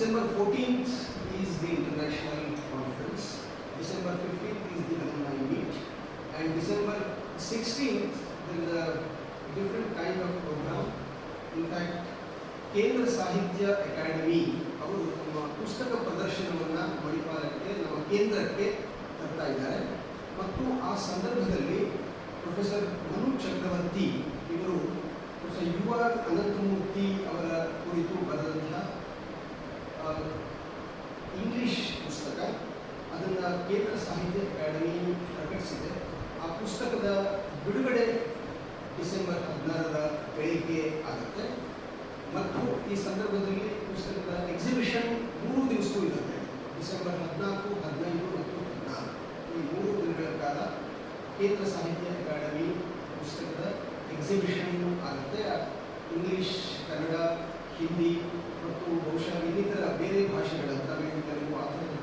December 14th is the international conference, December 15th is the alumni meet, and December 16th there is a different kind of program. In fact, ಕೇಂದ್ರ ಸಾಹಿತ್ಯ academy ಅವರು ತಮ್ಮ ಪುಸ್ತಕ ಪ್ರದರ್ಶನವನ್ನು ಮಣಿಪಾಲಕ್ಕೆ ನಮ್ಮ ಕೇಂದ್ರಕ್ಕೆ ತರ್ತಾ ಇದ್ದಾರೆ. ಮತ್ತು ಆ ಸಂದರ್ಭದಲ್ಲಿ ಪ್ರೊಫೆಸರ್ ಮನು ಚಕ್ರವರ್ತಿ ಇವರು ಪ್ರೊಫೆಸರ್ ಯು ಆರ್ ಅನಂತಮೂರ್ತಿ ಅವರ ಕುರಿತು ಬರೆದಂತಹ ಇಂಗ್ಲಿಷ್ ಪುಸ್ತಕ, ಅದನ್ನು ಕೇಂದ್ರ ಸಾಹಿತ್ಯ ಅಕಾಡೆಮಿ ಪ್ರಕಟಿಸಿದೆ. ಆ ಪುಸ್ತಕದ ಬಿಡುಗಡೆ ಡಿಸೆಂಬರ್ 16ರ ಬೆಳಿಗ್ಗೆ ಆಗುತ್ತೆ. ಮತ್ತು ಈ ಸಂದರ್ಭದಲ್ಲಿ ಪುಸ್ತಕದ ಎಕ್ಸಿಬಿಷನ್ 3 ದಿವಸವೂ ಇರುತ್ತೆ. ಡಿಸೆಂಬರ್ 14, 15 ಮತ್ತು 16 ಈ 3 ದಿನಗಳ ಕಾಲ ಕೇಂದ್ರ ಸಾಹಿತ್ಯ ಅಕಾಡೆಮಿ ಪುಸ್ತಕದ ಎಕ್ಸಿಬಿಷನ್ ಆಗುತ್ತೆ. ಇಂಗ್ಲಿಷ್, ಕನ್ನಡ, ಹಿಂದಿ ಮತ್ತು ಬಹುಶಃ ಇನ್ನಿತರ ಬೇರೆ ಭಾಷೆಗಳ ತಮಿಳು, ತೆಲುಗು, ಆ ಥರದ